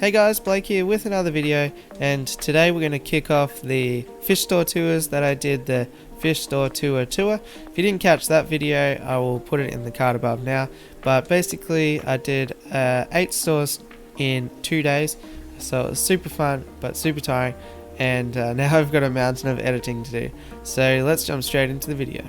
Hey guys, Blake here with another video, and today we're going to kick off the fish store tours that I did, the fish store tour. If you didn't catch that video, I will put it in the card above now, but basically I did 8 stores in 2 days, so it was super fun but super tiring, and now I've got a mountain of editing to do, so let's jump straight into the video.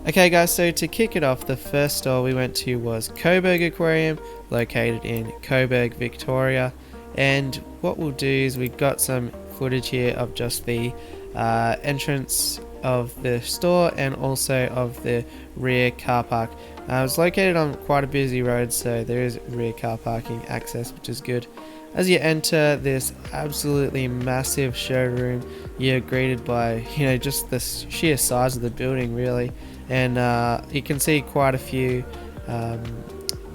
Okay guys, so to kick it off, the first store we went to was Coburg Aquarium, located in Coburg, Victoria. And what we'll do is we've got some footage here of just the entrance of the store and also of the rear car park. It's located on quite a busy road, so there is rear car parking access, which is good. As you enter this absolutely massive showroom, you're greeted by, just the sheer size of the building really. And you can see quite a few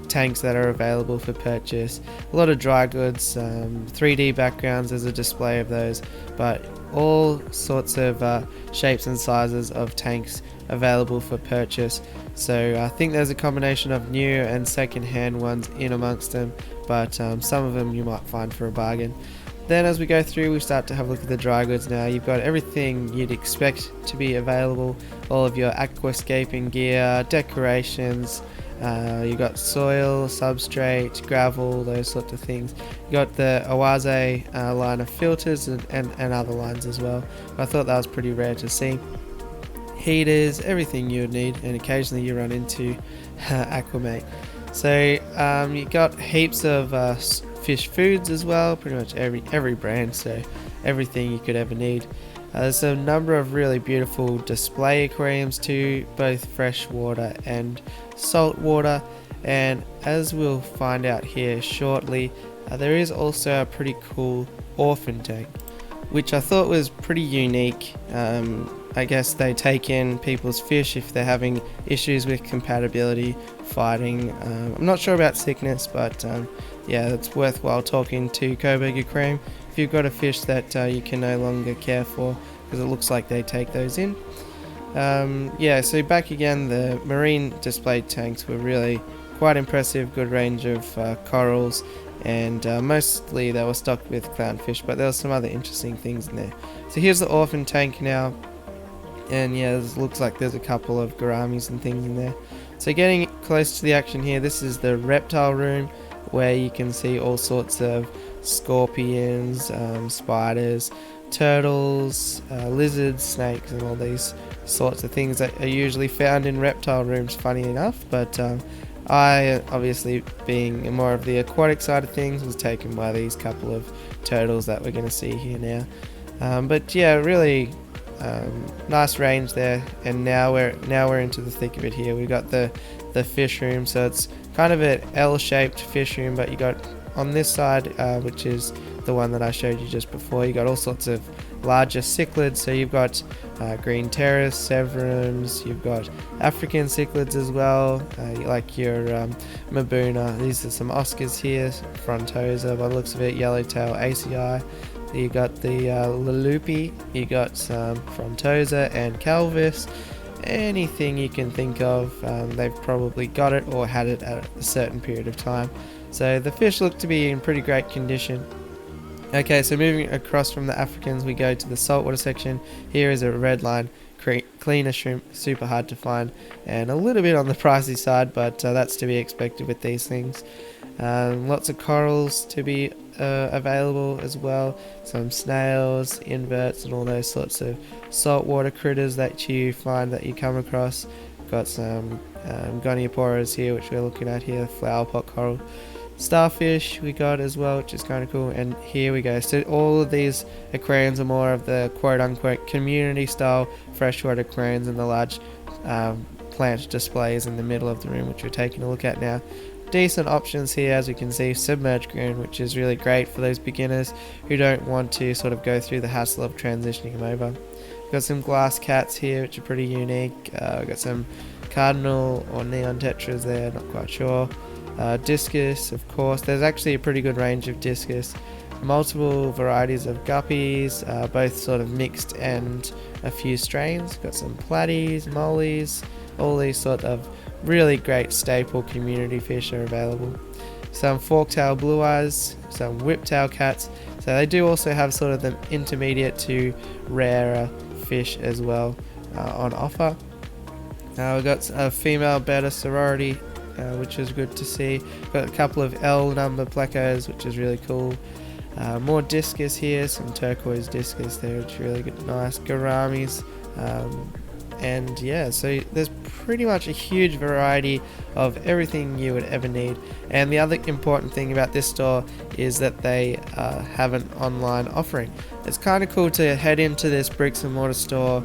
tanks that are available for purchase. A lot of dry goods, 3D backgrounds, there's a display of those, but all sorts of shapes and sizes of tanks available for purchase. So I think there's a combination of new and second-hand ones in amongst them, but some of them you might find for a bargain. Then as we go through, we start to have a look at the dry goods now. You've got everything you'd expect to be available, all of your aquascaping gear, decorations, you've got soil, substrate, gravel, those sorts of things. You've got the Awase line of filters and other lines as well. I thought that was pretty rare to see. Heaters, everything you would need, and occasionally you run into Aquamate. So you got heaps of fish foods as well, pretty much every brand, so everything you could ever need. There's a number of really beautiful display aquariums too, both freshwater and saltwater, and as we'll find out here shortly, there is also a pretty cool orphan tank, which I thought was pretty unique. I guess they take in people's fish if they're having issues with compatibility, fighting. I'm not sure about sickness, but yeah, it's worthwhile talking to Coburg Aquarium if you've got a fish that you can no longer care for, because it looks like they take those in. Yeah, so back again, the marine display tanks were really quite impressive, good range of corals, and mostly they were stocked with clownfish, but there were some other interesting things in there. So here's the orphan tank now, and yeah, it looks like there's a couple of gouramis and things in there. So getting close to the action here, this is the reptile room, where you can see all sorts of scorpions, spiders, turtles, lizards, snakes, and all these sorts of things that are usually found in reptile rooms, funny enough. But I, obviously being more of the aquatic side of things, was taken by these couple of turtles that we're going to see here now. But yeah, really nice range there, and now we're into the thick of it here. We've got the fish room, so it's kind of an L-shaped fish room, but you got on this side, which is the one that I showed you just before, you got all sorts of larger cichlids. So you've got green pteris, severums, you've got African cichlids as well, like your Mabuna. These are some Oscars here, Frontosa by the looks of it, yellowtail ACI. You got the Lalupi, you got some Frontosa and Calvis. Anything you can think of, they've probably got it or had it at a certain period of time. So the fish look to be in pretty great condition. Okay, so moving across from the Africans, we go to the saltwater section. Here is a red line cleaner shrimp, super hard to find and a little bit on the pricey side, but that's to be expected with these things. Lots of corals to be available as well, some snails, inverts, and all those sorts of saltwater critters that you find that you come across. Got some Gonioporas here, which we're looking at here, flower pot coral. Starfish we got as well, which is kind of cool, and here we go. So all of these aquariums are more of the quote-unquote community style freshwater aquariums, and the large plant displays in the middle of the room, which we're taking a look at now. Decent options here, as we can see, submerged ground, which is really great for those beginners who don't want to sort of go through the hassle of transitioning them over. We've got some glass cats here, which are pretty unique. We've got some cardinal or neon tetras there, not quite sure. Discus, of course. There's actually a pretty good range of discus. multiple varieties of guppies, both sort of mixed and a few strains. Got some platies, mollies, all these sort of really great staple community fish are available. Some forktail blue eyes, some whiptail cats. So they do also have sort of the intermediate to rarer fish as well on offer. We've got a female betta sorority, which is good to see. Got a couple of L number plecos, which is really cool. More discus here, some turquoise discus there, which is really good, nice. Gouramis, and yeah, so there's pretty much a huge variety of everything you would ever need. And the other important thing about this store is that they have an online offering. It's kind of cool to head into this bricks and mortar store,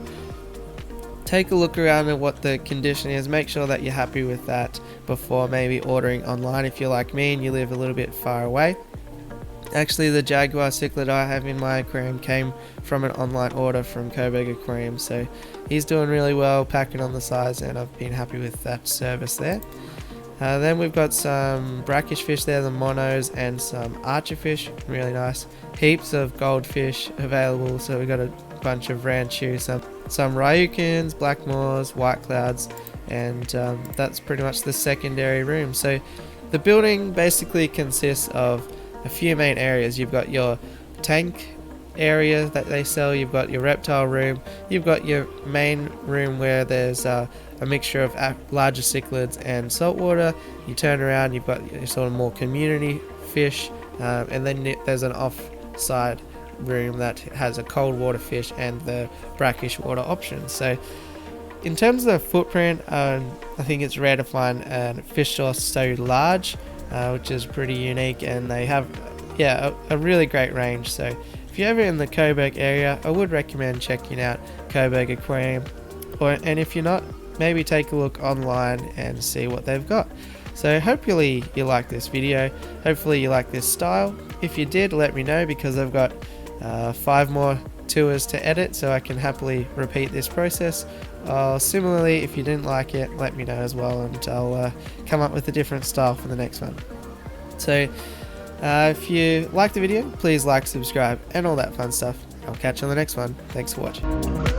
take a look around at what the condition is, make sure that you're happy with that before maybe ordering online if you're like me and you live a little bit far away. Actually, the jaguar cichlid I have in my aquarium came from an online order from Coburg Aquarium, so he's doing really well, packing on the size, and I've been happy with that service there. Then we've got some brackish fish there, the monos, and some archerfish, really nice. Heaps of goldfish available, so we've got a bunch of ranchu, some ryukins, blackmores, white clouds, and that's pretty much the secondary room. So the building basically consists of a few main areas. You've got your tank area that they sell, you've got your reptile room, you've got your main room where there's a mixture of larger cichlids and saltwater. You turn around, you've got your sort of more community fish, and then there's an off-side room that has a cold water fish and the brackish water option. So in terms of the footprint, I think it's rare to find a fish store so large, which is pretty unique, and they have a really great range. So if you're ever in the Coburg area, I would recommend checking out Coburg Aquarium, and if you're not, maybe take a look online and see what they've got. So hopefully you like this video, hopefully you like this style. If you did, let me know, because I've got 5 more tours to edit, so I can happily repeat this process. Similarly, if you didn't like it, let me know as well, and I'll come up with a different style for the next one. So if you like the video, please like, subscribe, and all that fun stuff. I'll catch you on the next one. Thanks for watching.